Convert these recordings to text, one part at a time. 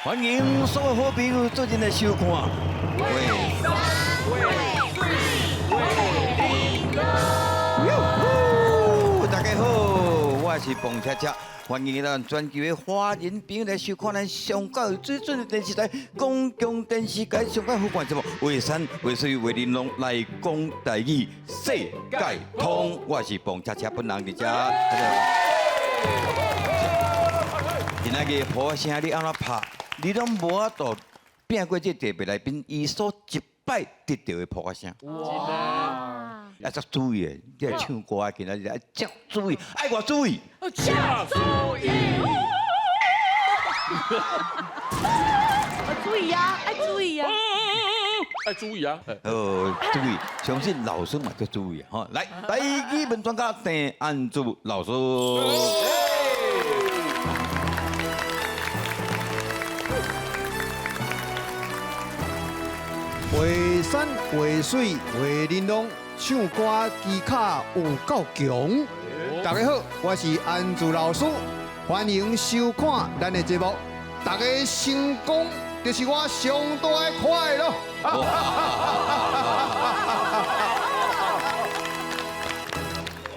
欢迎所有好朋友做阵来收看。大家好，我是彭恰恰，欢迎咱全球的华人朋友来收看咱上高有水准的电视台公共电视台上高好看节目《画山画水画玲珑》来讲台语世界通。我是彭恰恰本人伫遮。今仔日好声你安怎拍？你拢无法度拼过这特别来宾，伊所一摆得到的破声。哇！要足注意的，你来唱歌啊，今仔日要足注意，爱我注意。足注意！注意呀，爱注意呀，爱注意啊！注意，相信老师嘛就注意哈。来，第一本专家郑安祖老师。画山画水画玲珑，唱歌技巧有够强。大家好，我是安祖老师，欢迎收看咱的节目。大家成功就是我上大的快乐。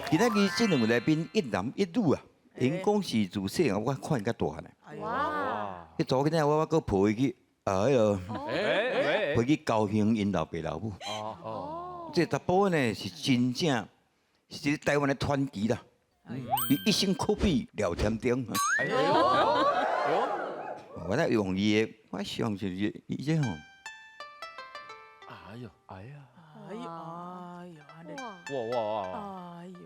今仔日这两位来宾一男一女啊，因讲是自细汉我看较大汉的。哇！迄早起我搁陪伊去，陪去高雄因老爸老母。这查甫呢是真正是台湾的传奇啦。伊一生可比廖天丁。我在用伊的，我想就是伊这吼。哎呦，哎呀，哎呦哎呦，哇，哎呦，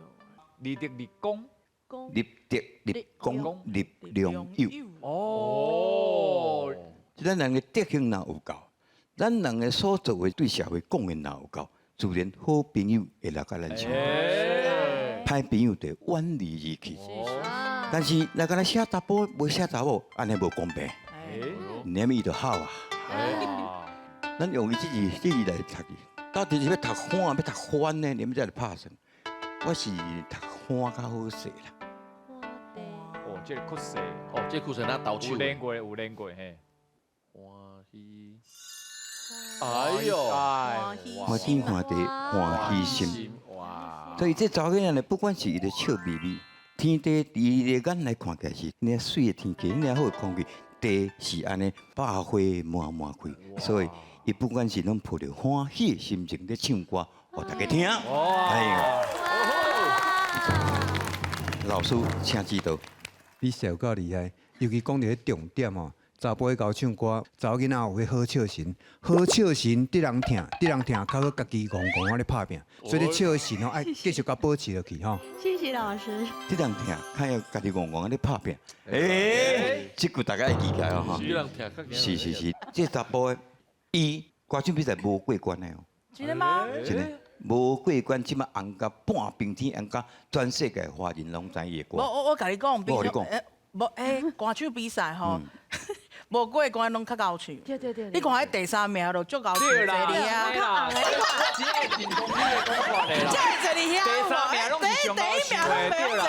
立德立功，立德立功立良友。哦，咱人的德行若有够，咱人的所做的对社会贡献若有够，自然好朋友会来甲咱相伴，歹朋友就远离而去。但是若敢若写查甫无写查某，安尼无公平。念伊就好啊。咱用伊这字来读伊，到底是要读欢要读欢呢？你们再来拍算。我是读欢较好势啦。哦，这酷势，哦，这酷神他倒手有。练过嘿。欢喜，哎呦，欢天欢地欢喜心。哇！所以这查某囡仔呢，不管是伊的笑眯眯，天地伫伊的眼来看起来是那水的天气，那好的空气，地是安尼百花满满开，所以伊不管是拢抱着欢喜的心情在唱歌，互大家听。老师请指导。你笑够厉害，尤其讲到迄重点哦。查甫会教唱歌，查某囡仔有迄好笑神，好笑神得人听，较好家己戆戆啊咧拍拼，所以你笑神哦，爱继续甲保持落去吼。谢谢老师。这人听，看要家己戆戆咧拍拼。这句大家会记起来哦哈。是，这查甫的，伊歌唱比赛无过关的哦。真的吗？真的。无过关，即马红甲半冰天，红甲全世界华人拢知伊的歌。我甲你讲，我跟你讲，无歌唱比赛吼，无过关拢较高唱。对。你看迄第三名就足高唱对啦，你啊！只会认同你的讲法的啦。这会坐你遐，第三名拢是上高唱的，对啦。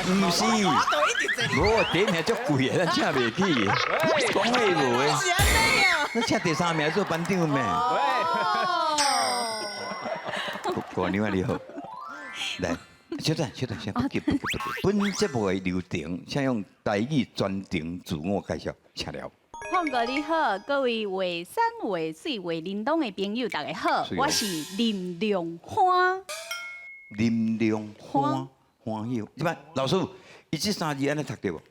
唔是，我第一名足贵的，咱请袂起。讲话无诶，是安尼啊？咱请第三名做班长咩？过年你好，来，小等，先不急。本节目的流程，请用台语专程自我介绍，请了。胖哥你好，各位画山画水画玲珑的朋友，大家好，我是林良花。林良欢喜，即摆老师，伊这三字安尼读对无？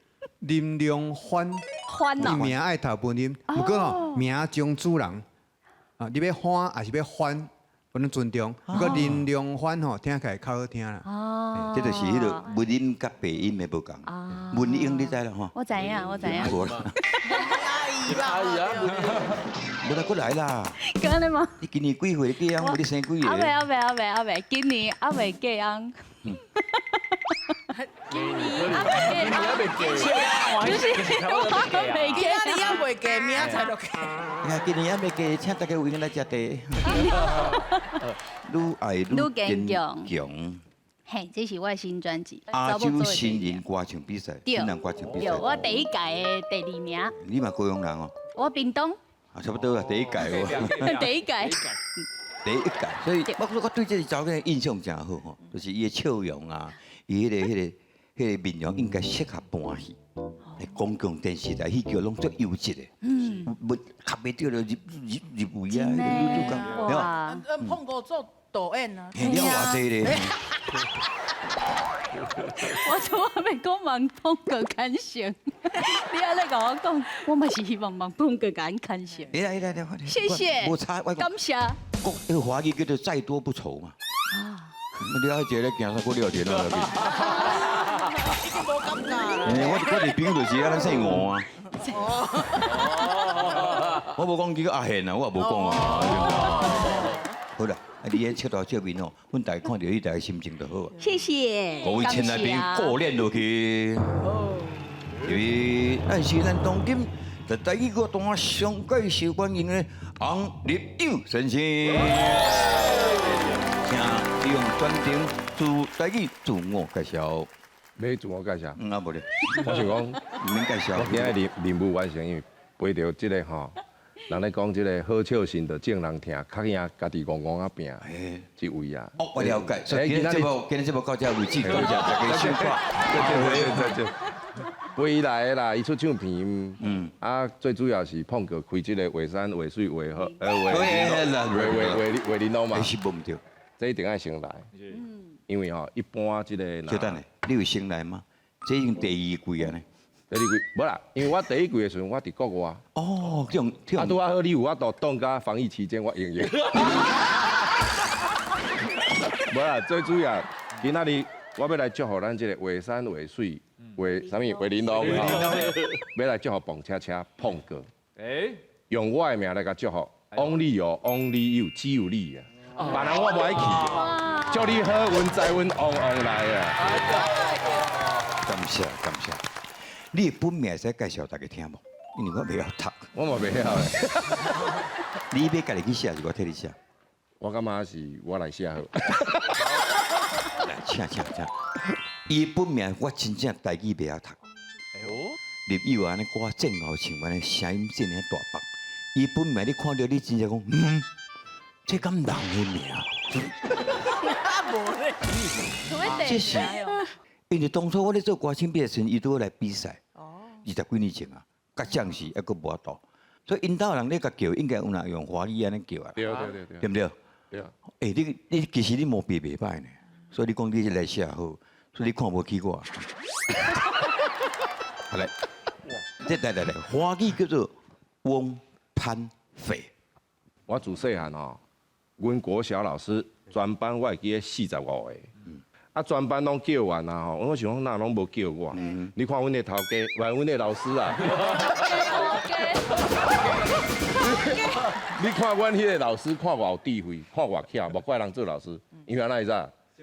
林良欢，欢哦，名爱读本音，不过吼名将主人啊，你要欢还是要欢？不能尊重，不过林良欢吼听起来较好听啦。哦，这就是迄个文音甲白音的无共。文音你知啦吼？我知影。无啦，阿姨啊，无来过来啦。讲你吗？你今年几岁？几样？你生几个？后尾，今年还未过安。今年还未过，就是我未今仔日还未过，明仔才落去。今年还未过，请大家有空来食茶。愈爱愈坚强。嘿，这是我的新专辑。亚洲新人歌唱比赛，新人歌唱比对，赛。我第一届的第2名。你嘛高雄人哦？我屏东。啊，差不多啊，第一届哦。第一届。第一届，所以我对这个查某印象真好吼，就是伊的笑容啊，伊迄个面容应该适合搬戏。公共电视台戏剧拢足优质的，不卡袂着就入围啊，哇！碰过做导演啊，嘿，了偌济咧。我怎么要讲望碰个感性？你安尼甲我讲，我嘛是希望望碰个感感性。来，谢谢，无差，感谢。那个华语叫做再多不愁嘛。你还觉得行啥过了天了？已经无感觉啦。我哋朋友就是安尼姓吴啊。我无讲几个阿贤啊，我也无讲啊。好啦，你喺切到照片哦，阮大家看到你大家心情就好啊。谢谢。各位亲爱朋友，过练落去。因为咱是咱当今在第一个段上介受欢迎的洪立友先生，请利用专程自第一自我介绍。要自我介绍，啊无咧，我想讲，唔免介绍。我今日任务完成，因为陪着即个吼，人咧讲即个好笑心着正人听，较赢家己戆戆啊拼，即位啊。哦，我了解。所以今日节目到这为止，多谢大家收看。对。陪伊来的啦，伊出唱片，啊，最主要是碰过开即个画山、画水、画好，画玲珑嘛。是无唔对，这一定爱先来，因为吼一般即个。就等下，你有先来吗？这已经第2季啊呢。第2季无啦，因为我第1季的时阵我伫国外。哦，这种。啊，拄啊好，你有法度当甲防疫期间我用。无啦，最主要今仔日我要来祝福咱即个画山、画水、画啥物画玲珑，要来祝福蹦车车碰哥。用我的名来甲祝福 ，Only you，Only you，只有你啊！别人我无爱去，祝你好运财运旺旺来啊！感谢。你的本名使介绍大家听无？因为我袂晓读。我嘛袂晓咧。你要家己去写，是我替你写。我感觉是我来写好。来，请。伊本名我真正台语袂晓读。立友安尼歌正好唱，安尼声音真尔大棒。伊本名你看到你真正讲，这敢人的名？这是，因为当初我咧做歌星比赛时，伊都来比赛。20几年前啊，甲将士还佫无到，所以因兜人咧甲叫，应该有人用华语安尼叫啊。对不对？对啊。你其实你毛病袂歹呢，所以你讲你来写好，所以你看无起我。好来，来，华语叫做翁潘飞。我自细汉吼，阮国小老师专班我会记咧45个，啊专班拢叫完啊吼，我想讲哪拢无叫我，你看阮的头家，阮的老师啊，你看阮迄个老师看我有智慧，看我巧，无怪人做老师，因为安怎知？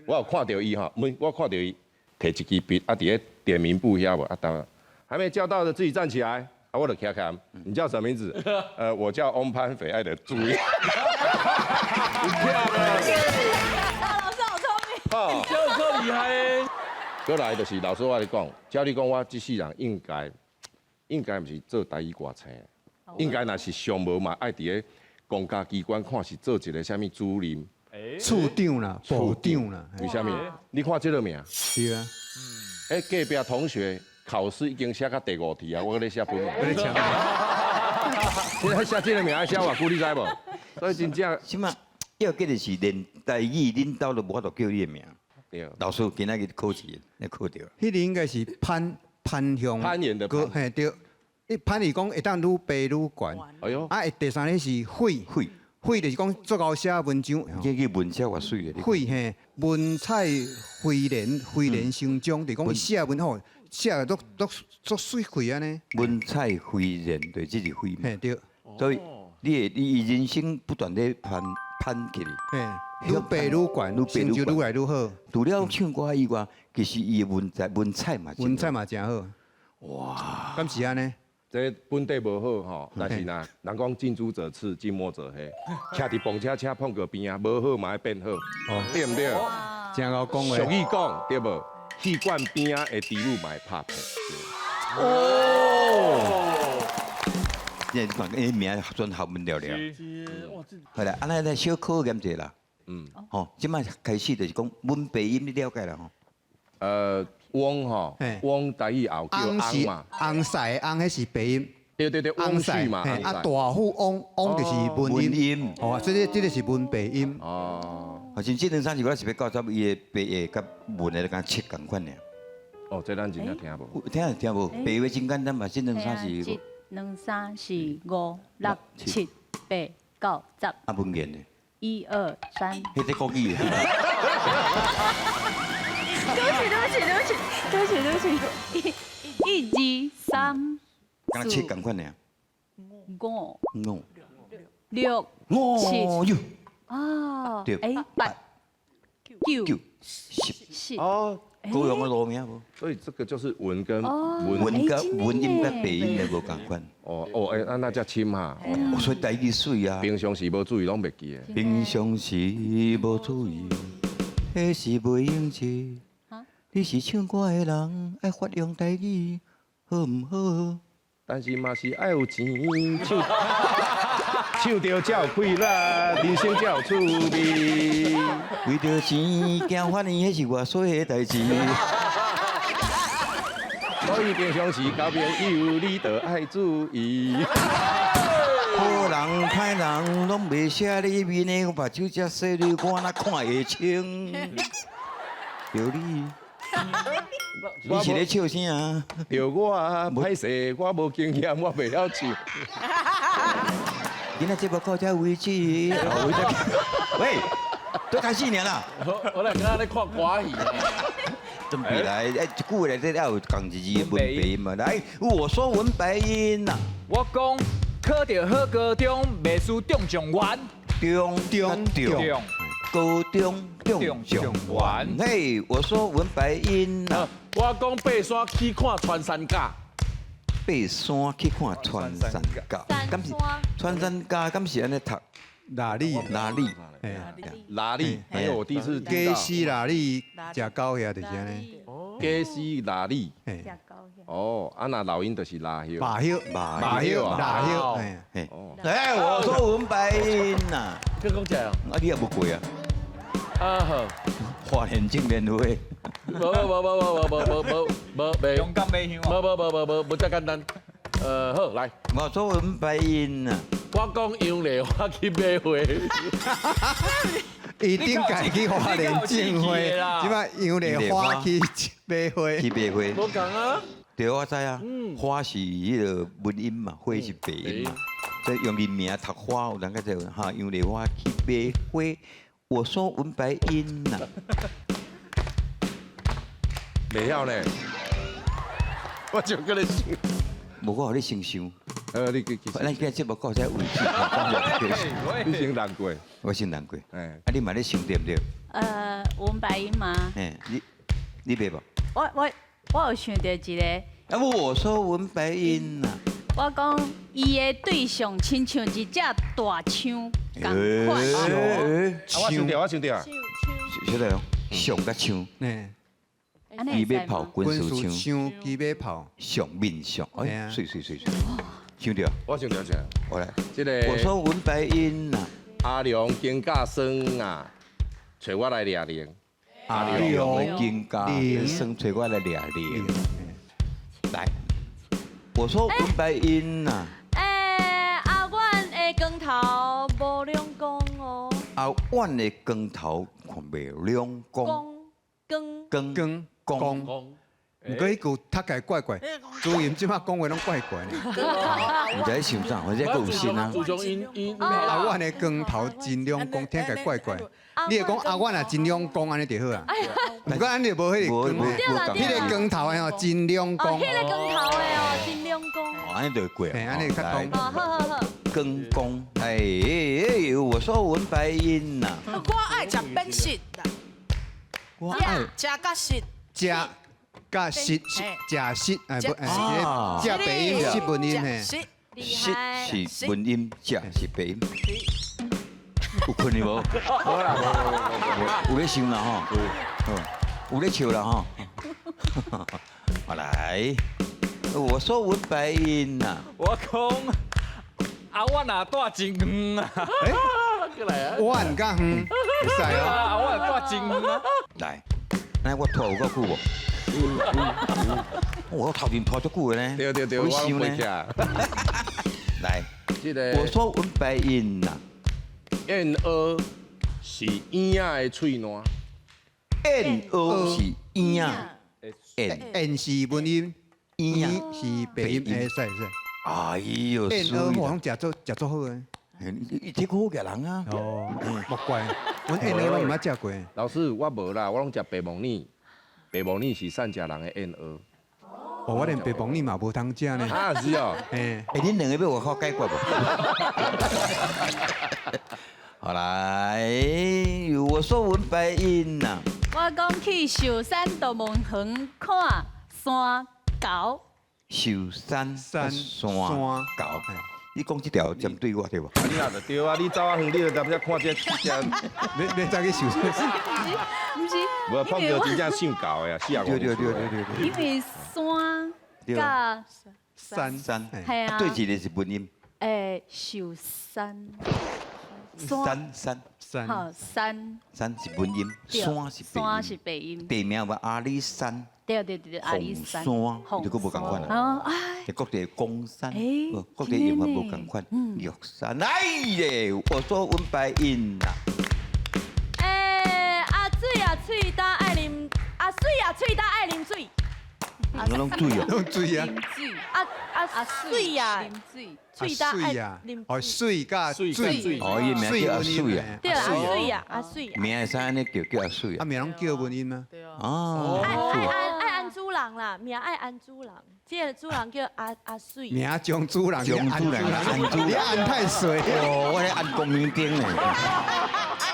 我有看到伊吼，我看到伊摕一支笔啊，伫咧点名簿遐无啊，当还没叫到的自己站起来。我就看看，你叫什么名字？我叫翁潘肥爱的注意。你漂亮！老师好聪明。就这厉害诶！过来就是老师我跟你讲，照你讲我这世人应该不是做台语歌星，应该若是上无嘛爱伫咧公家机关看是做一个什么主任、处长啦、部长啦，为什么？你看这个名，对啊，隔壁同学。考试已经写到第5题啊，我咧写本名。现在写这个名还写偌久，你知无？所以真正，什么要紧的是练台语，恁兜都无法度叫你的名。对。老师今仔日考试，你考到。迄个应该是攀向。攀岩的攀。嘿对，你攀是讲会当愈爬愈悬。哎呦。啊，第3个是会就是讲足够写文章。这个文写偌水的。会嘿，文采飞莲生长，就是讲写文好。写个都水气安尼，文采飞然，对，这是飞。嘿对，所以你人生不断地攀起来，嘿，愈爬愈悬，成就愈来愈好。除了唱歌以外，其实伊的文采嘛真好。哇，敢是安尼？这本地无好吼，但是呐，人讲近朱者赤，近墨者黑，徛伫蹦车碰个边啊，无好嘛要变好，对不对？真好讲俗话。语讲对无？器官边啊的植物买拍片。因为看伊名转学问了了。哇，这好啦，安尼来小考验者啦。吼，即摆开始就是讲文鼻音，你了解啦吼？翁吼嘿，翁台语后叫翁是翁嘛，翁婿，翁迄是鼻音。对，翁婿嘛，嘿啊，翁婿大虎翁就是文文音。音。哦，所以这个是文鼻音。哦，好像这两三是我是要教他伊的鼻的甲文的甲切共款尔。哦，这咱真正听无。听无？鼻话真简单嘛，这两三是一、两、三、四、五、六、七、八、九、十。啊文言的，一二三。迄个国语的。对不起，一、二、三、敢切共款尔。五、五六、哦哟，对八、九、九十，十。哦，高雄的路名无？所以这个就是文跟文文。甲文音甲鼻音的无共款。哦，哎，那叫深哈。所以台语水啊。平常时无注意拢袂记的。平常时无注意，迄是袂用字。你是唱歌的人，爱发扬台语，好毋好？但是嘛是爱有钱，唱唱着才有快乐，人生才有趣味。为着钱惊发现，迄是我所的代志。所以平常时交朋友，你着爱注意。好人歹人拢袂写你面的，我目睭只细你，我哪看会清？着你，你是咧笑啥啊？着我歹势，我无经验，我袂晓唱。今仔节目到这为止，后尾再喂，都开始尔啦。我来刚刚在看歌戏啊。准备来，一句话来，这要有讲一字文白音嘛。来，我说文白音呐，我讲考到好高中，袂输中状元。中，高中中状元。嘿，我说文白音呐，我讲爬山去看穿山甲，爬山去看穿山甲，敢是穿山甲，敢是安尼读哪里？哪里？哪里？哎呦，我第一次听到。鸡丝哪里？食狗遐就是安尼。鸡丝哪里？嘿，哦，啊那老鹰就是拉休。马休，马休，啊马休，嘿。嘿，哎，我说文白音呐，跟讲这样。啊，你也无过啊？啊好，花莲青年会，无，勇敢袂乡哦。无这简单。好来，我说文白音呐，我讲杨丽花去买花。伊顶家去花莲种花，即摆杨丽花去买花。去买花。无讲啊。对，我知啊，花是迄个文音嘛，花是白音嘛，所以用人名读花，有人个就哈，杨丽花去买花，我说文白音呐，袂晓呢，我就跟你想。无我互你先想，你咱今日节目到这为止，你先难过。我先难过，哎，啊，你嘛咧想对不对？文白音吗？嘿，你袂无？我有想到一个，啊，我说文白音呐，我讲伊的对象亲像一只大枪共款。我想到，晓得哦，上甲枪，嘿，伊要炮滚滚手枪，树枪，机马炮。上面上，嘿啊水，想到，我想到这。我来，这个我说文白音呐。阿良经驾生啊，找我来掠灵。阿良的金家生找我来掠灵。来，我说文白音呐，阿阮的光头无亮光哦。啊，阮的光头看袂亮光，光光，毋过迄句读起来怪怪，主音即摆讲话拢怪怪呢。唔知想啥，或者有心啊。自从因阿阮的光头真亮光，听起来怪怪。你会讲阿阮也真亮光安尼就好啊。毋过安尼无迄个光，迄个光头的吼真亮光。迄个光头的哦，真亮光。安尼就会过嘿，安尼较来讲。好。光，哎，我说文白音呐，我爱食变色啦，我爱食甲色，食甲食食食，哎不，哎，食白音食文音嘿。是文音，食是白音。有困去无？好啦，无有咧想啦吼，有咧笑啦吼。好来，我说文白音呐，我讲啊，我哪带真远啊？过来啊！弯甲远，会使哦。啊，我哪带真远啊？来，那我拖有够久无？我头前拖足久的呢。对，有我想呢。拢背起来。来，这个我说文白音呐，燕儿是婴仔的喙烂，燕儿是婴啊，燕燕是文音，婴啊。是白音，会使。哎呦，燕儿我拢食做好诶。你这个好个人啊。哦，莫怪，阮燕儿拢毋捌食过。老师我无啦，我拢食白毛泥，白毛泥是善食人的燕儿。哦，我连白棒你嘛无通食呢。啊是哦，哎，恁两个要我靠解决无？好来，我说文白音呐，我讲去寿山大门园看山狗，寿山山山高高。你讲这条针对我对无？啊你若就对啊，你走啊远，你就在看这，你再去受伤。不是，无碰到真正想搞的啊，死啊！对，因为山甲山山，系啊，对一个是文音，寿山山好山，山是文音，对山是白山是音，白音，地名话阿里山。对，阿里山，红山，就佫无共款啦。哦，哎，各地公山，各地今天用法呢无共款。玉山，哎耶，我说文白音啦。阿水啊，喙焦爱啉，阿水啊，喙焦爱啉水。我拢水哦。拢水啊，水，阿水啊，啉水，喙焦爱水啊啉，哦，水甲水，哦，伊名叫阿水啊。对啊，阿水啊，阿水啊。名会使安尼叫阿水啊，啊。名拢叫文音吗？哦。爱安主人啦，名爱安主人，这个主人叫阿水。名将主人，将主人安主人你安太水。哦，我咧按光明灯呢。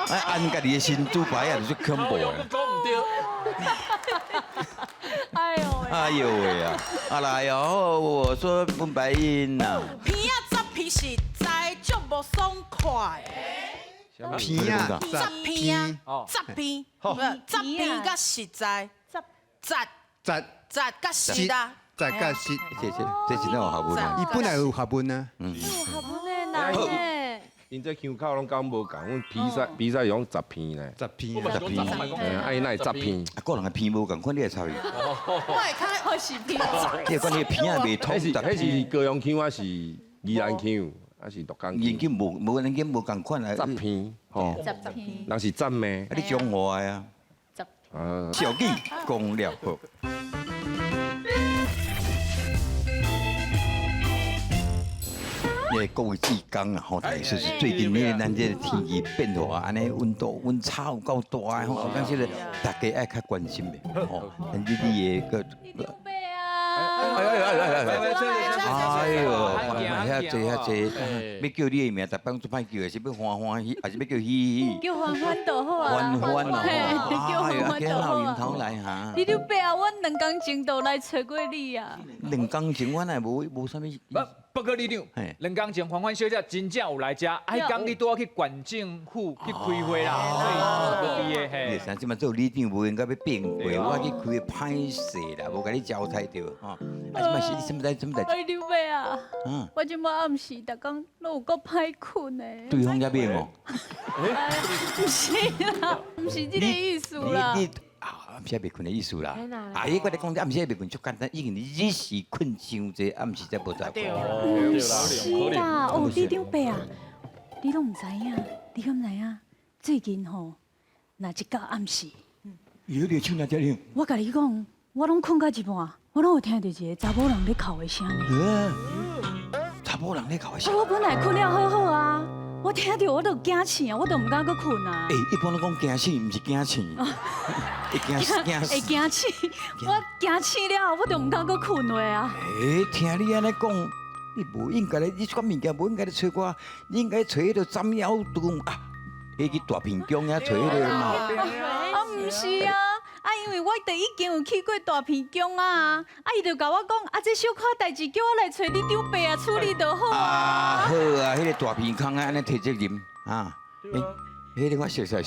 哎，按家己的新猪牌啊，就是恐怖的。讲唔对。哎呦喂！哎呦喂啊！啊来哦，我说文白音呐。片啊十片实在足无爽快。片啊，十片啊哦，十片，十片甲实在，十甲实啦。再甲实，这是哪有学问啊？伊本来有学问啊。好不呢，难呢。因这腔口拢讲无共，阮比赛用10片呢10片我啊，们讲10哎，啊伊那10片，啊，个人的片无共款，你会插伊。我会看好是片，你讲你片啊未通，迄是高雄腔还是宜兰腔，还是鹿港腔？研究无人家无共款啊。 10片，吼， 10片，人是赞咩？啊，你讲我的啊，啊，小弟讲了好。各位志工啊，吼，就是最近呢，咱这天气变化，安尼温差有够大的吼，咱这个大家爱较关心的，吼，咱这你的个。背啊，哎呦，遐济，要叫你的名，逐摆做歹叫的，是要欢喜，还是要叫喜？叫欢欢就好啊，欢啊！叫欢欢就好迎啊。头来哈。你伯啊，阮2工前就来找过你啊。 2工前我也无啥物。不过李长嘿，2工前欢欢小姐真正有来遮，迄讲你拄好去县政府去开会啦，所以无必的你嘿。像即马做里长无应该要变过，我去开歹势啦，无甲你交代着吼。啊，即马是你什么代？哎，刘伯啊，嗯，我即马暗时逐工拢有够歹困的。对方也变哦。不是啦，不是这个意思啦。你暗时袂困的意思啦。啊，伊我咧讲，暗时袂困足简单，因为你日时困伤济，暗时才无在困。不是啦，哦，李长伯啊，你拢唔知影，你敢知影？最近吼，若一到暗时，有点唱哪只哩？我甲你讲，我拢困到一半，我拢有听到一个查某人咧哭的声呢。查某人咧哭啊，我本来困了好好啊，我听到我都惊醒啊，我都唔敢搁困啊。一般拢讲惊醒，毋是惊醒，会惊会惊醒，我惊醒了，我就唔敢搁困落啊。听你安尼讲，你无应该咧，你这款物件无应该咧找我，你应该找迄个斩妖图啊，迄个大平江遐找迄个嘛。啊，唔是啊，因为我已经有去过大片江啊，伊就甲我讲，这小可代志叫我来找你长伯啊处理就好啊。好啊，迄个大片坑啊，安尼摕责任啊，迄个我熟悉，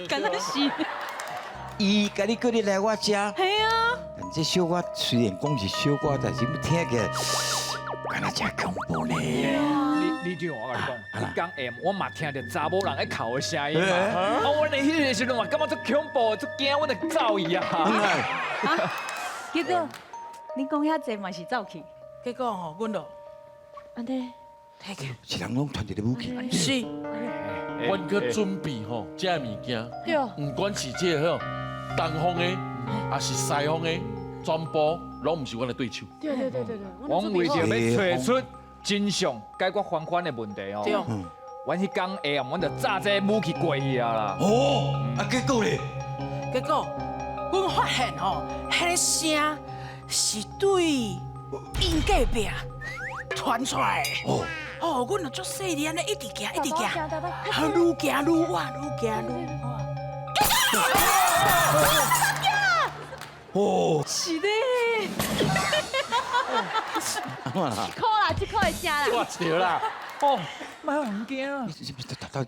刚刚是，伊甲你叫你来我家，系啊，但这小可虽然讲是小可，但是要听起来，敢若真恐怖呢。李长，我甲你讲，你讲 M， 我嘛听到查某人在哭的声音嘛。啊，我那迄个时阵嘛，感觉足恐怖，足惊，我得走伊啊。结果你讲遐济嘛是走去，结果吼，阮就安尼，摕起，是人拢传一个武器，是，阮去准备吼，这物件，对，不管是这个吼，东方的，还是西方的，全部拢唔是阮的对手。对，我为着要找出真相，解决欢欢的问题哦。对，阮迄天下暗，阮就炸这武器过去啊啦。哦，啊结果咧，结果阮发现吼，迄个声是对因隔壁传出来的。哦，哦，阮就足细粒安尼一直行，一直行，爸爸啊，愈行愈晚，愈行愈晚。哦，是的，这颗的声啦。我着啦，哦，莫有人惊啊！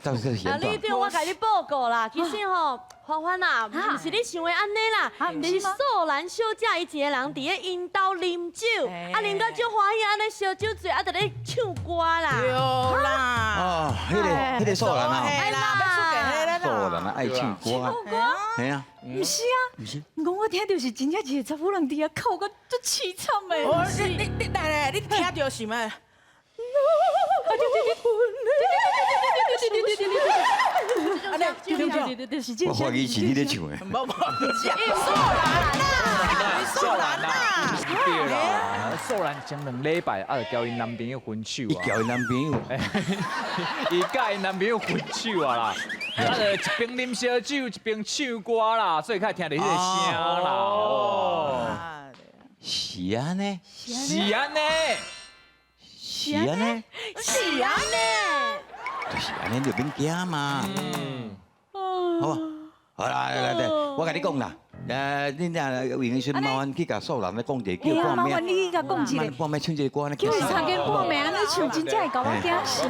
到是啊，现李长，我甲你报告啦，其实吼，欢欢啊，不是你想的安尼啦，是素兰小姐伊一个人伫咧因兜啉酒，啊，啉到足欢喜，安尼烧酒醉，啊，伫咧唱歌啦。对啦，哦，迄个素人啊，嘿啦，要出嫁迄个素啦。人啊爱唱歌，系啊，不是啊，我听到是真正一个查某人伫遐哭个足凄惨的。哦，你来，你听到是咩？对，是这我怀疑是你咧唱的。无，素兰啦，对啦，素兰前2礼拜啊，就交因男朋友分手啊。伊交伊男朋友，伊甲因男朋友分手啊啦，啊就一边啉烧酒，一边唱歌啦，所以才听到迄个声啦。哦，是安尼，是安尼。是安尼，是安尼。就是安尼就免惊嘛，好吧？好啦，来，我甲你讲啦，恁俩有闲时阵麻烦去甲素人咧讲一个叫半暝，你甲讲一个，半暝唱一个歌，安尼叫伊三更半暝安尼唱，真正会搞我惊死你，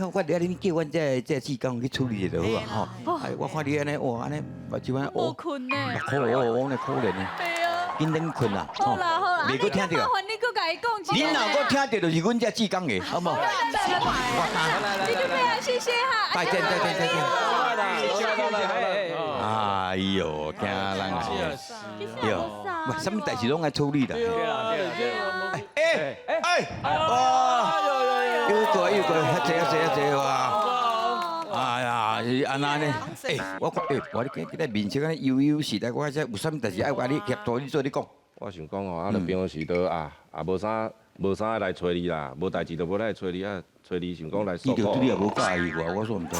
我你叫阮这志刚去处理就好啊，吼。我看你安尼，哇，安尼目睭安尼，无困呢。可怜，那可怜呢，对啊。紧点困啦，好啦，袂搁听到。麻烦你搁甲伊讲一恁若搁听到，就是阮这志刚的，好无？你就非常谢谢哈。再见。谢。哎呦，惊人啊！哟，喂，什么代志拢爱处理的。又过，遐济哇！哎呀，安那呢？我你今日面色安尼悠是的，我这有啥物代志爱我你协助你做你讲。我想讲哦，啊，就平时都无啥来找你啦，无代志就无来找你啊，找你想讲来诉苦。你也无介意我说毋对。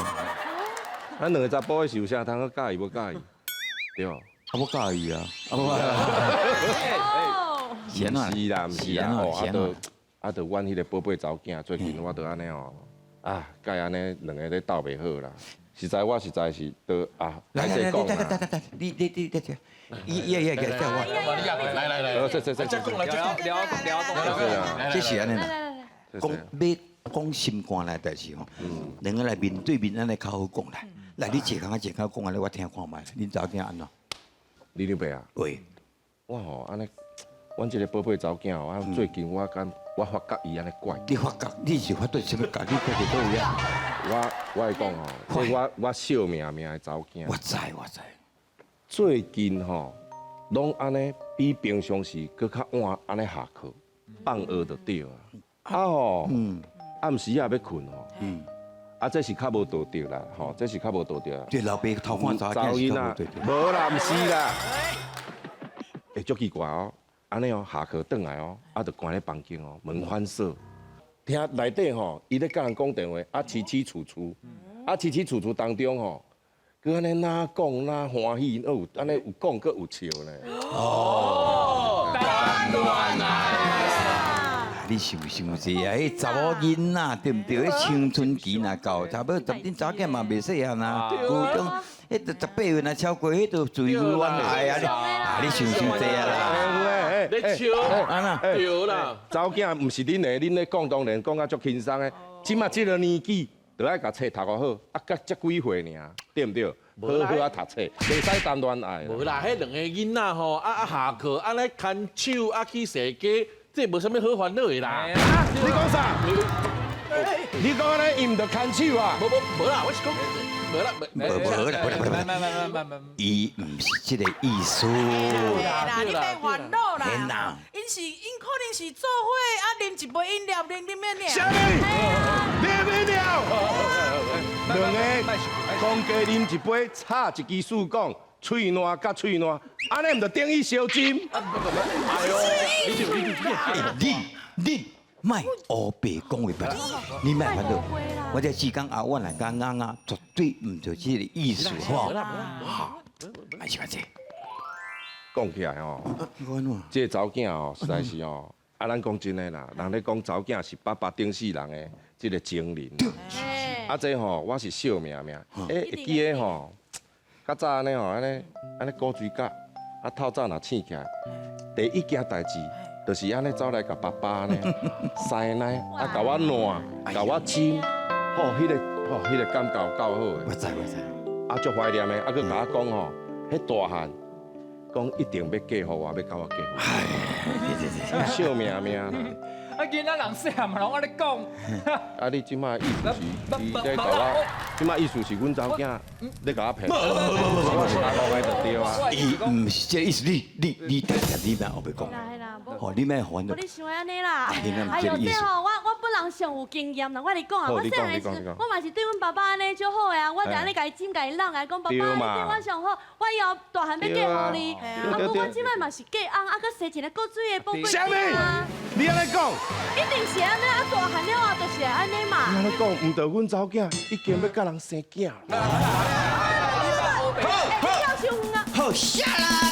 咱两个查甫的受啥通去介意无介意？对。我介意啊！是啦，毋是啦，哦，阮迄个宝贝查某囝，最近我都安尼哦，甲安尼两个咧斗袂好啦。实在是都来，你，伊叫我。来，再聊，这是安尼啦。要讲心肝来代志吼，两个来面对面安尼较好讲啦。来，你一口讲安尼，我听看觅。恁查某囝安怎？你伯啊？喂，我吼安尼，阮这个宝贝查某囝吼，最近我发觉伊安尼怪。你发觉你是发对什么觉？你发觉倒位啊？我会讲吼，我小命的查某囝。我知。最近吼，拢安尼比平常时搁较晚安尼下课，放学就对啊。暗时也要困吼，这是较无道德啦，吼，这是较无道德啦。对，老爸偷看查某囡仔，无啦，毋是啦。足奇怪哦，安尼哦，下课转来哦，就关咧房间哦，门反锁。听内底吼，伊咧甲人讲电话，凄楚楚，凄楚楚当中吼，佮安尼哪讲哪欢喜，有安尼有讲佮有笑呢。当然啦。你想者啊，迄查某囡仔对毋对？迄青春期若到，差不多恁查囝嘛袂细汉啊，高中迄都18岁若超过，迄都自由恋爱啊！你想者啊啦！你笑，安那对啦。查某囝毋是恁咧共同人讲啊足轻松诶，即马即个年纪，就爱甲册读好好，啊，甲才几岁尔，对唔对？好好啊读册，袂使谈恋爱。无啦，迄两个囡仔吼，下课安尼牵手去踅街，这无啥物好烦恼的啦。你讲啥？你讲安尼，伊唔着牵手啊？无啦，我是讲无啦，伊唔是这个意思。对啦，你别烦恼嘿啦啦。因可能是做伙啊，啉一杯饮料，啉咩啥物？啉饮料？两个讲加啉一杯，插一支树讲，喙烂甲喙烂，安尼唔着等于烧金？哎呦，你卖黑白讲话不？你卖烦恼。我这时间啊，我来讲啊，绝对唔就这个意思，好不好？还是安这？讲起来吼，我喏，这查某囝吼，实在是吼，咱讲真诶啦，人咧讲查某囝是爸爸顶世人诶，这个情人。这吼，我是笑命，会记诶吼，较早安尼吼，安尼古锥甲，透早若醒起来，第一件代志。就是安尼走来甲爸爸呢，塞奶，甲我暖，甲我亲，迄个感觉够好诶。我知。足怀念诶，佮甲我讲吼，迄大汉讲一定要嫁互我，要甲我结婚。笑命啦！啊，囡仔人细汉嘛，拢安尼讲。啊，你即摆意思是，你在甲我，即摆意思是阮查某囝咧甲我骗。我是阿公诶就对啊。伊唔是这意思，你等下你莫后边讲。哦，你莫烦恼。你想安尼啦？哎呦，这吼，我本人上有经验啦，我你讲啊，我细汉时，我嘛是对阮爸爸安尼就好诶啊，我就安尼家己浸家己冷来讲，爸爸你对我上好，我以后大汉要嫁互你，啊，不过我即摆嘛是嫁翁，啊，佮生一个过水诶宝贝囡啊。你安尼讲？一定是安尼啊，大汉了啊，就是安尼嘛。你安尼讲，唔着阮查某囝已经要甲人生囝。好下啦！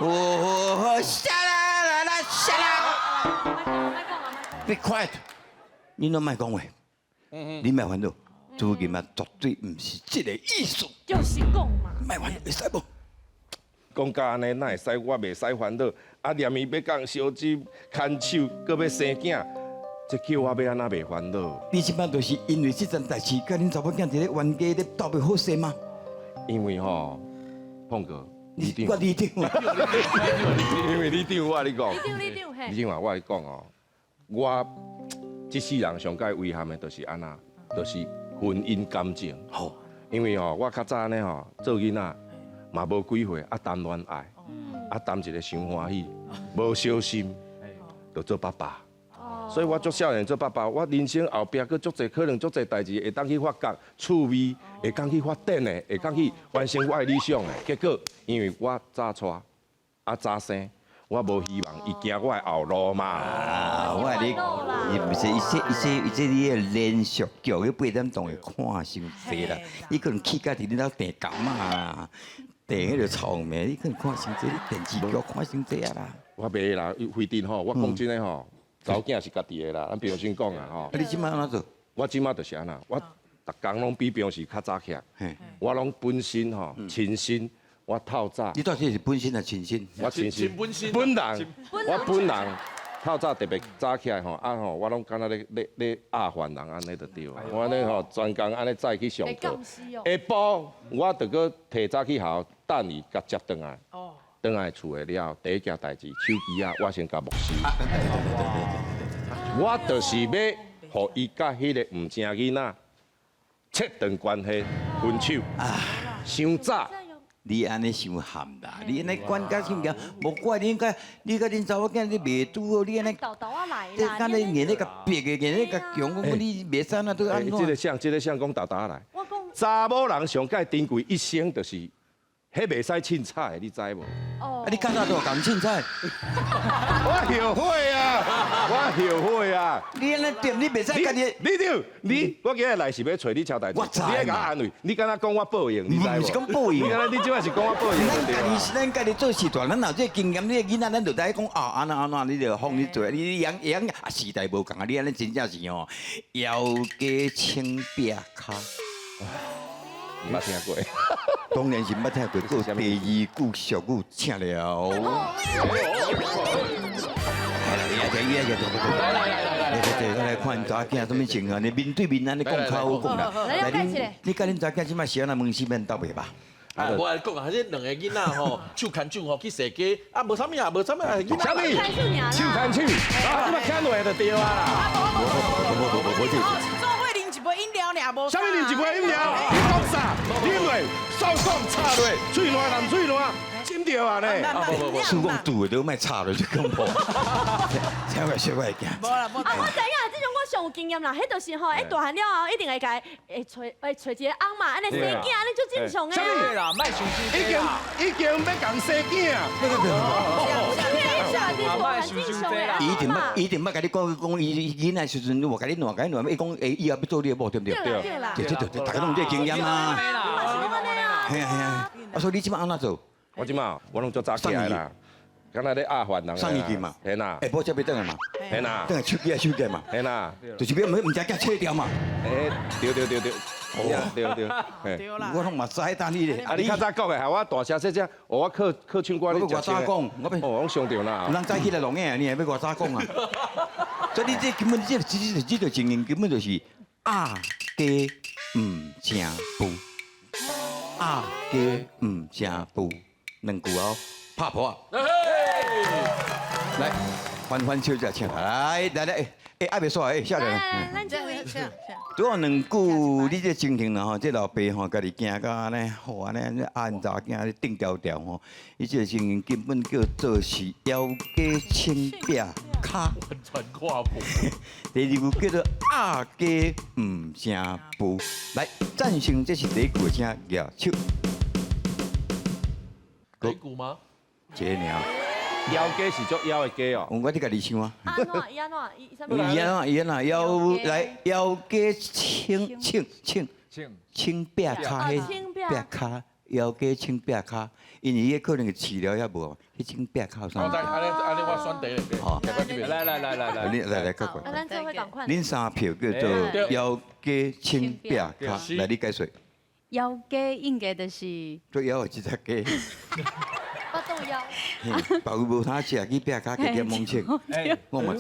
哦，下啦啦下啦！别 quiet， 你拢莫讲话，你莫烦恼，最近嘛绝对唔是这个意思。就是讲嘛，莫烦恼，会使无？讲甲安尼，哪会使？我袂使烦恼。啊，念伊要讲烧酒、牵手，搁要生囝，这叫我要安那袂烦恼？你即摆就是因为这件代志，甲恁查某囝伫咧冤家咧斗袂好势吗？因为吼，碰哥，我理定。因为你长，我你讲，你长嘿。你长啊，我讲哦，我这世人上界遗憾的，就是安那，就是婚姻感情。好，因为吼，我较早安尼吼，做囡仔嘛无几岁，啊谈恋爱，啊谈一个伤欢喜，无小心，就做爸爸。所以我足少年做爸爸，我人生后壁佫足侪可能足侪代志会当去发觉趣味，会当去发展的，会当去完成我的理想的。结果因为我早娶，啊早生，我无希望伊行我的后路嘛。啊，我你，伊不是伊这你的连续剧，伊8点钟会看伤济啦。你可能去家己你那电感嘛，电迄个草莓，你可能看伤济，你电视剧看伤济啊啦。我袂啦，非定吼，我讲真诶吼。查某囝是家己的啦，咱平常讲啊吼。你即摆安怎做？我即摆就是安那，我逐工拢比平时较早起来，我拢本身吼，亲身，我透早。你到底是本身还是亲身？我亲身，本人，我本人透早特别早起来吼，啊吼，我拢敢若咧压饭人安尼就对啊。我安尼吼，专工安尼早去上课，下晡我着搁提早去校等伊甲接转来。倒来厝的了，第一件代志，手机啊，我先甲没收。我就是要，互伊甲迄个唔正囡仔切断关系，分手。伤早，你安尼伤含啦！你安尼管甲伤强，无怪你甲恁查某囝你袂拄好，你安尼豆豆啊来这啦，干你硬咧甲逼个，硬咧甲强，我你袂使安那都安怎？这个像讲豆豆来。我讲查某人上界珍贵一生就是，迄袂使凊彩的，你知无？啊！你干哪都讲凊彩？我后悔啊！我后悔啊！你安尼点，你袂使家己。你，我今日来是要找你交代志，我知你爱甲我安慰，你敢若讲我报应，你知无？不是讲报应，你即摆是讲我报应，咱家己做事大，咱有这经验，你个囡仔咱就知讲啊，安那，你就放你做，你养啊时代无共啊，你安尼真正是哦，腰家青壁骹。捌听过。当然是捌听过，还有第二句俗语请了。来看查囝什么情况？你面对面安尼讲较好讲啦。来了解一下。你甲恁查囝即摆时啊，问西面倒袂吧？啊，我来讲啊，这两个囡仔吼，手牵手吼去踅街，啊，无啥物啊，无啥物啊，囡仔。啥物？手牵手，啊，你嘛牵落就对啊啦。哦，做伙啉一杯饮料尔，无。啥物啉一杯饮料？你讲啥？啉落，手讲插落，嘴烂难嘴烂，真着啊呢。手讲拄的都莫插落就讲无。小怪小怪惊。无啦，无。啊，我知影，这种我上有经验啦，迄就是吼，大汉了后一定会甲找一个翁嘛，安尼生囝，安尼就正常的啊。对啦，卖伤心啦。已经要讲生囝。一定捌甲你讲囡仔时阵，我甲你乱，伊讲以后要做你的某，对不对？对，大家拢这经验嘛。系啊，所以你即摆安怎做？我即马我拢做早起来啦，敢若咧压饭人。送伊去嘛？嘿呐，下晡才要转来嘛？嘿呐，转来手机嘛？嘿呐，就是要唔知惊切掉嘛？对，对，对啦。我拢嘛知当你咧。啊，你较早讲的，害我大声说声，我靠唱歌，我外早讲，我上着啦。人早起来录影，你还要外早讲啊？所以你这根本这个经验根本就是压鸡唔正步，压鸡唔正步，两句哦，拍破。来，翻手再请来，爱袂煞少年。来，咱这位。拄有两句，你这情形啦吼，这老爸吼，家己行到安尼，好安尼按查囝咧定调调吼，伊这情形根本叫做是腰鸡青壁骹。穿跨步。第二句叫做压鸡唔正步，来赞成这是第一句，请举手。第一句吗？这尔。腰鸡是做腰的鸡哦。我你家己唱啊。伊安怎？伊安怎腰来腰鸡青壁骹迄壁骹腰鸡青壁骹，因为伊可能饲料也无，迄青壁骹啥？安尼我选第一个。好，来，快快。咱这会赶快。恁三票叫做腰鸡青壁骹，来你解说。腰鸡应该就是做腰的即只鸡。我都腰。别位无通食，去壁骹加点猛青，我嘛知。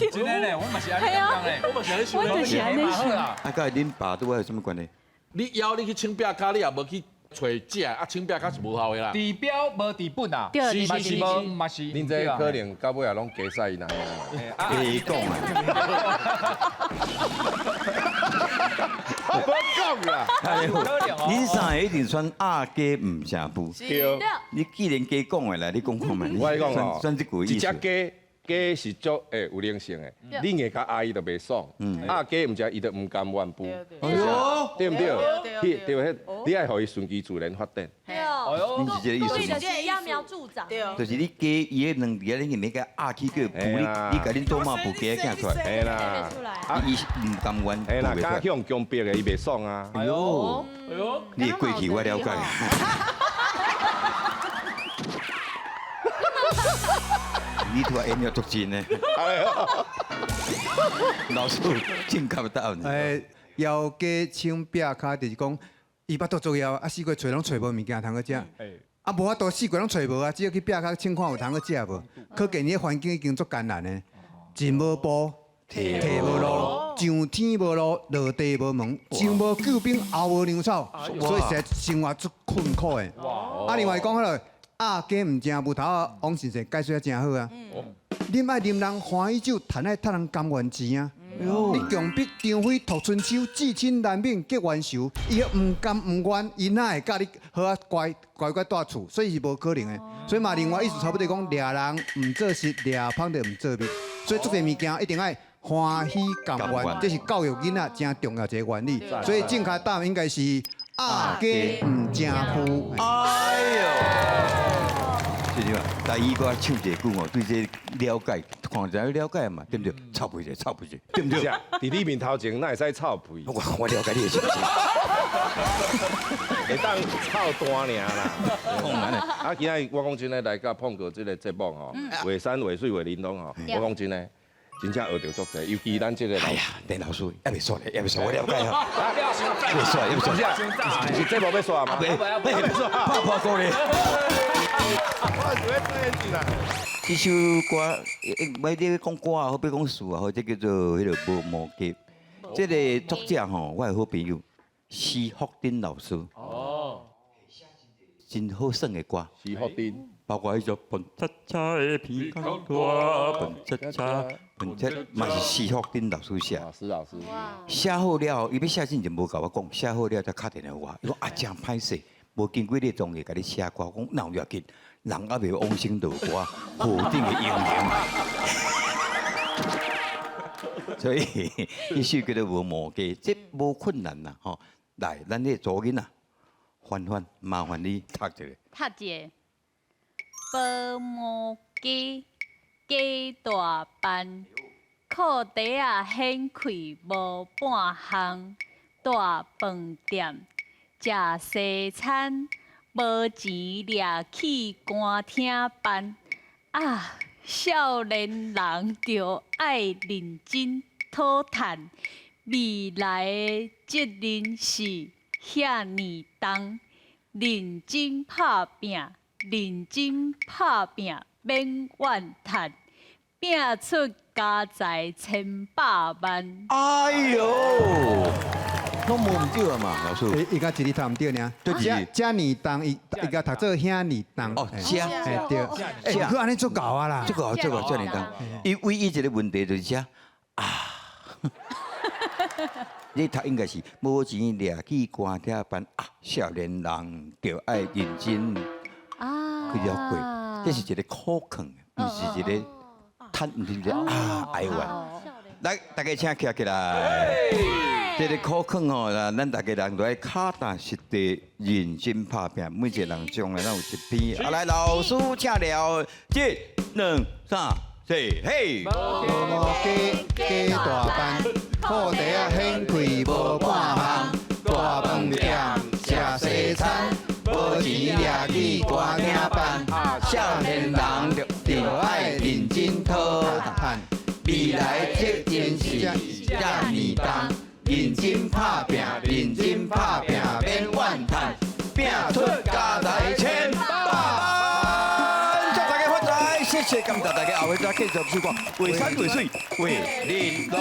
真的嘞，我嘛是安尼讲嘞，我嘛是安尼想。我就是安尼想。啊，甲恁爸拄有什么关系？你腰你去清壁骹，你也无去找食，啊清壁骹是无效的啦。治标无治本啊，对，嘛是无，嘛是。恁这可能到尾也拢加赛那样。别讲啊！我讲啦，恁三个一定选压鸡唔正步。对。你既然鸡讲的啦，你讲看嘛。我讲哦，选这句意一思。只鸡是足有灵性的，你硬甲压伊就袂爽。压鸡唔食伊就唔甘愿步。哎呦，对唔对？对，你爱互伊顺其自然发展。对哦。你是这个意思吗？就是揠苗助长。对哦。就是你鸡伊个两个你硬甲压起个步，你甲恁祖妈步鸡仔行出来。嘿啦。啊，伊唔甘愿。嘿啦，加向强逼的伊袂爽啊。哎呦，你过去我了解。你突然演了足真呢？老师真看不到呢。腰鸡青壁骹就是讲，伊巴肚作枵，啊四季找拢找无物件通去食，啊无法度四季拢找无啊，只要去壁骹情况有通去食无。可见你的环境已经足艰难的，进无步，退无路，上天无路，落地无门，前无救兵，后无粮草，所以实在生活足困苦的。啊，另外讲好了。压鸡唔正步头啊，王先生解说啊真好啊。啉爱啉人欢喜酒，赚爱赚人甘愿钱啊。你强逼张飞屠春秋，至亲难免结冤仇，伊唔甘唔愿，伊哪会甲你好啊乖住厝，所以是无可能的。所以嘛，另外意思差不多讲，掠人唔做事，掠芳就唔做蜜。所以做个物件一定爱欢喜甘愿，这是教育囡仔真重要一个原理。所以正确答案应该是压鸡唔正步。哎呦！是嘛？第一个唱一句哦，对这了解，看在了解嘛，对不对？臭屁者，对不对？在你面头前，哪会使臭屁？我了解你的心情。会当臭单尔啦。当然啦。啊，今仔我讲真诶，来甲碰过这个节目吼，画山画水画玲珑吼，我讲真诶，真正学到足济，尤其咱这个。哎呀，连老师也未说咧，也未说，我了解哦。未说，也未说，是这无要刷吗？未说，怕破歌咧。这首歌，买你讲歌啊，好比讲书啊，或者叫做迄个无毛鸡。这个作者吼，我的好朋友施福丁老师。哦。真好耍的歌。施福丁。包括迄种蹦恰恰的皮卡歌，蹦恰恰，蹦恰，嘛是施福丁老师写。老师。写好了，伊要写之前无甲我讲，写好了才打电话我，伊讲啊真歹势，无经过你同意甲你写歌，我讲哪有要紧，人还未往生道歌，好顶的英雄。所以，伊首叫做无毛鸡，这无困难啦吼。来，咱这左囡仔，欢欢，麻烦你读一个。读一个。无毛鸡，鸡大班，裤底啊掀开无半项，大饭店食西餐，无钱掠去歌厅办。啊，少年人着爱认真讨趁，未来的责任是遐尼重，认真拍拼。认真拍拼，免怨叹，拼出家财千百万。哎呦，拢无唔对啊嘛，老师。伊甲一字读唔对呢，对遮尼重，伊甲读做遐尼重。哦，遮，哎对，哎，佢安尼足够啊啦，足够，遮尼重。伊唯一一个问题就是遮啊。你读应该是无钱掠去歌厅办啊，少年人就爱认真。去了过，这是一个苦劝，不是一个叹，唔是一个哀怨。来，大家请站起来。这个苦劝吼，咱大家人都爱脚踏实地、认真拍拼，每一个人将来咱有一篇。来，老师请了，一、2、3、4，嘿。无鸡大班，裤底啊掀开无半项，大饭店食西餐。无钱掠去歌厅办，少年人着爱认真讨趁，未来责任是遮尼重，认真拍拼，认真拍拼，免怨叹，拼出家财千百万。祝大家发财，谢谢，感谢大家，后日再继续收看《为山为水为玲珑》。